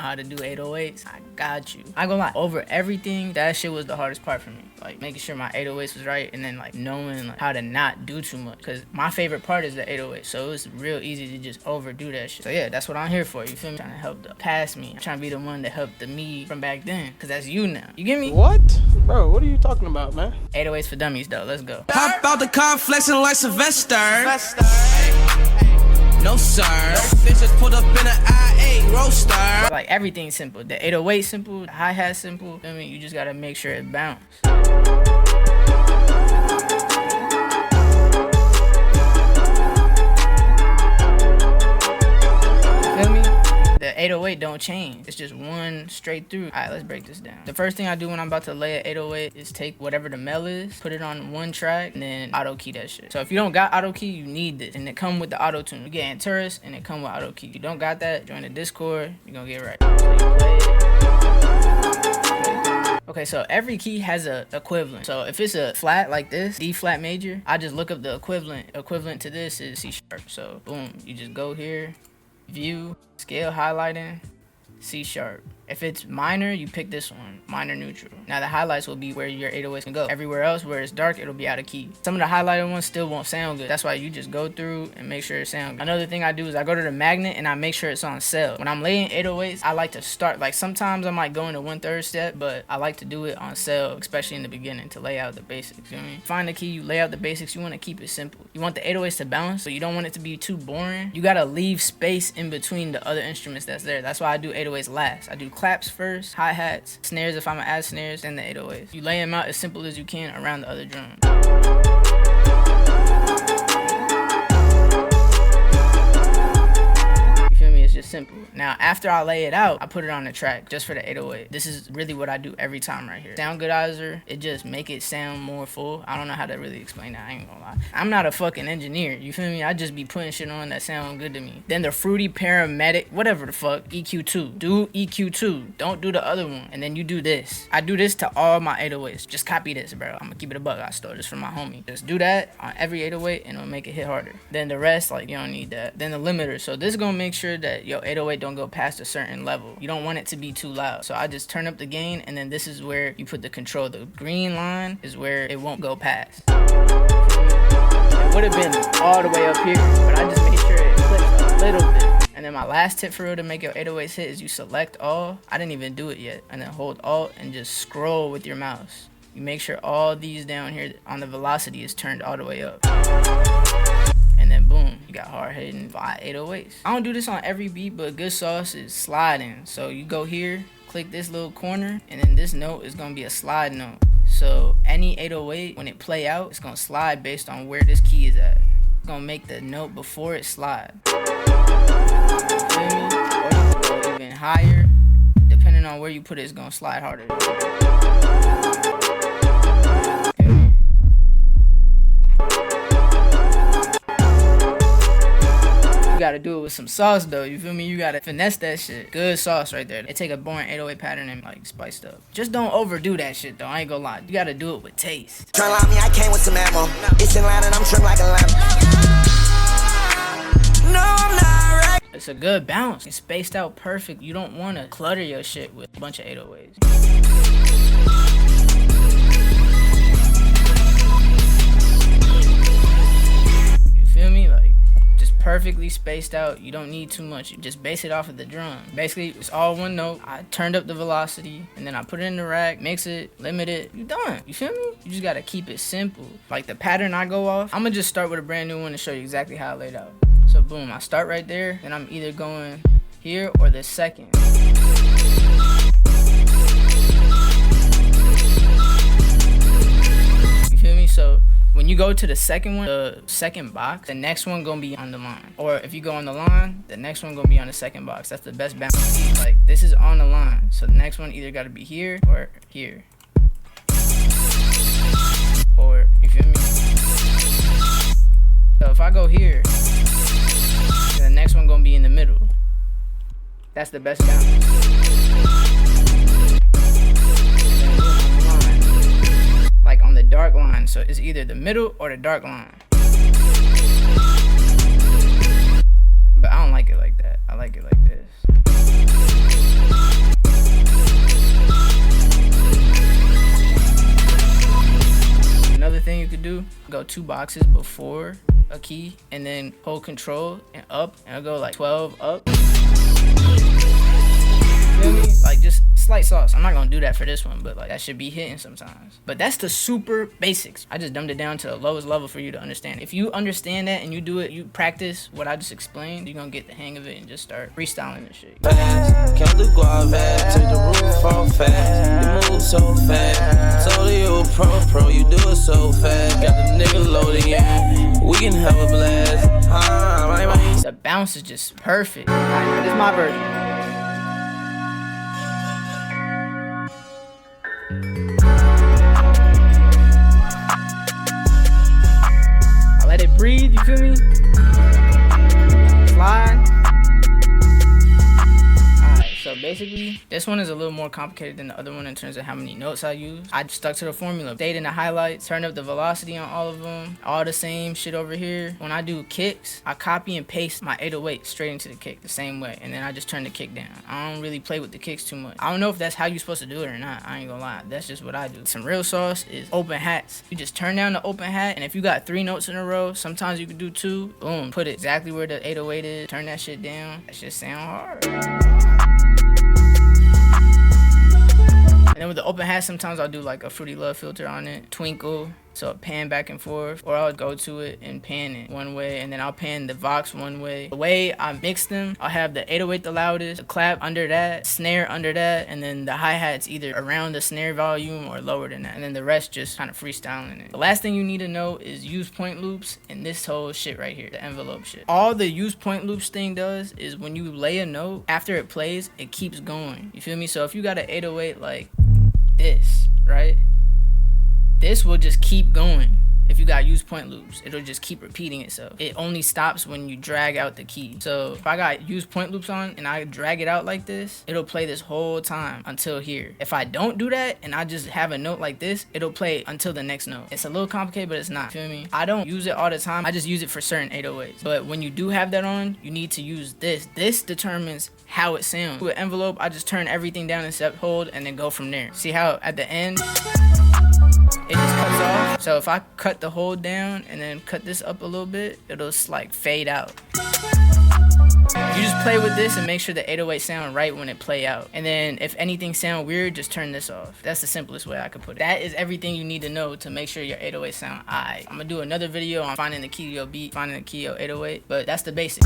how to do 808s, I got you. I ain't gonna lie, over everything, that shit was the hardest part for me. Like making sure my 808s was right, and then like knowing like how to not do too much. Cause my favorite part is the 808, so it was real easy to just overdo that shit. So yeah, that's what I'm here for. You feel me? Trying to help the past me. I'm trying to be the one that helped the me from back then. Cause that's you now. You get me? What? Bro, what are you talking about, man? 808s for dummies though. Let's go. Pop out the car flexing like Sylvester. No sir. Bitch just pulled up in an I-8 roaster. Like everything's simple. The 808 simple, the hi-hat simple. I mean, you just gotta make sure it bounce. Feel me? The 808 don't change. It's just one straight through. All right, let's break this down. The first thing I do when I'm about to lay an 808 is take whatever the mel is, put it on one track, and then auto key that shit. So if you don't got auto key, you need this. And it come with the auto tune. You get Anturis, and it come with auto key. You don't got that, join the Discord, you're gonna get right. So you play it. Okay, so every key has a equivalent. So if it's a flat like this, D flat major, I just look up the equivalent. Equivalent to this is C sharp. So boom, you just go here, view, scale highlighting, C sharp. If it's minor, you pick this one, minor neutral. Now the highlights will be where your 808s can go. Everywhere else where it's dark, it'll be out of key. Some of the highlighted ones still won't sound good. That's why you just go through and make sure it sounds good. Another thing I do is I go to the magnet and I make sure it's on cell. When I'm laying 808s, I like to start, like sometimes I might go into 1/3 step, but I like to do it on cell, especially in the beginning to lay out the basics, you know what I mean? Find the key, you lay out the basics, you want to keep it simple. You want the 808s to bounce, but you don't want it to be too boring. You gotta leave space in between the other instruments that's there. That's why I do 808s last. I do claps first, hi-hats, snares if I'm gonna add snares, then the 808s. You lay them out as simple as you can around the other drums. It's just simple. Now after I lay it out, I put it on the track just for the 808. This is really what I do every time right here. Sound goodizer, it just make it sound more full. I don't know how to really explain that, I ain't gonna lie. I'm not a fucking engineer, you feel me? I just be putting shit on that sound good to me. Then the fruity paramedic, whatever the fuck, EQ2. Do EQ2, don't do the other one. And then you do this. I do this to all my 808s. Just copy this, bro. I'm gonna keep it a buck. I stole this from my homie. Just do that on every 808 and it'll make it hit harder. Then the rest, like, you don't need that. Then the limiter. So this is gonna make sure that your 808 don't go past a certain level. You don't want it to be too loud. So I just turn up the gain, and then this is where you put the control. The green line is where it won't go past. It would have been all the way up here, but I just made sure it clips a little bit. And then my last tip for real to make your 808s hit is you select all. I didn't even do it yet. And then hold Alt and just scroll with your mouse. You make sure all these down here on the velocity is turned all the way up. And then boom, you got hard hitting 808s. I don't do this on every beat, but good sauce is sliding. So you go here, click this little corner, and then this note is gonna be a slide note. So any 808, when it play out, it's gonna slide based on where this key is at. It's gonna make the note before it slide. You feel me? Or you can go even higher. Depending on where you put it, it's gonna slide harder. You gotta do it with some sauce though, you feel me? You gotta finesse that shit. Good sauce right there. It take a boring 808 pattern and like spiced up. Just don't overdo that shit though, I ain't gonna lie. You gotta do it with taste. Tryna lie me, I came with some ammo. It's in line and I'm trimmed like a lamb. No, I'm not right. It's a good balance. It's spaced out perfect. You don't wanna clutter your shit with a bunch of 808s. You feel me? Like, perfectly spaced out. You don't need too much. You just base it off of the drum. Basically, it's all one note. I turned up the velocity and then I put it in the rack, mix it, limit it. You done. You feel me? You just gotta keep it simple. Like the pattern I go off, I'm gonna just start with a brand new one to show you exactly how I laid out. So boom, I start right there, then I'm either going here or the second. You feel me? So when you go to the second one, the second box, the next one gonna be on the line. Or if you go on the line, the next one gonna be on the second box. That's the best balance. Like, this is on the line. So the next one either gotta be here or here. Or, you feel me? So if I go here, then the next one gonna be in the middle. That's the best balance. Like on the dark line, so it's either the middle or the dark line. But I don't like it like that. I like it like this. 2 boxes before a key and then hold control and up, and I'll go like 12 up. Feel me? Like just slight sauce. I'm not gonna do that for this one, but like that should be hitting sometimes. But that's the super basics. I just dumbed it down to the lowest level for you to understand. If you understand that and you do it, you practice what I just explained, you're gonna get the hang of it and just start freestyling this shit. Fast, count the guava, take the roof off fast. You move so fast. Told you a pro, you do it so fast. Got the nigga loaded in. We can have a blast. The bounce is just perfect. Alright, this is my version. Let it breathe, you feel me? Slide. Alright, so basically, this one is a little more complicated than the other one in terms of how many notes I use. I stuck to the formula. Stayed in the highlights, turned up the velocity on all of them. All the same shit over here. When I do kicks, I copy and paste my 808 straight into the kick the same way. And then I just turn the kick down. I don't really play with the kicks too much. I don't know if that's how you're supposed to do it or not. I ain't gonna lie. That's just what I do. Some real sauce is open hats. You just turn down the open hat, and if you got 3 notes in a row, sometimes you can do 2. Boom. Put it exactly where the 808 is. Turn that shit down. That shit sound hard. And then with the open hat, sometimes I'll do like a Fruity Love filter on it, twinkle, so pan back and forth, or I'll go to it and pan it one way, and then I'll pan the Vox one way. The way I mix them, I'll have the 808 the loudest, the clap under that, snare under that, and then the hi-hats either around the snare volume or lower than that, and then the rest just kind of freestyling it. The last thing you need to know is use point loops and this whole shit right here, the envelope shit. All the use point loops thing does is when you lay a note, after it plays, it keeps going. You feel me? So if you got an 808 like this, right? This will just keep going. If you got use point loops, it'll just keep repeating itself. It only stops when you drag out the key. So if I got use point loops on and I drag it out like this, it'll play this whole time until here. If I don't do that and I just have a note like this, it'll play until the next note. It's a little complicated, but it's not. Feel me? I don't use it all the time. I just use it for certain 808s. But when you do have that on, you need to use this. This determines how it sounds. With envelope, I just turn everything down except hold and then go from there. See how at the end, it just cuts off. So if I cut the hold down and then cut this up a little bit, it'll just like fade out. You just play with this and make sure the 808 sound right when it play out. And then if anything sound weird, just turn this off. That's the simplest way I could put it. That is everything you need to know to make sure your 808 sound aight. I'm gonna do another video on finding the key to your beat, finding the key of your 808, but that's the basics.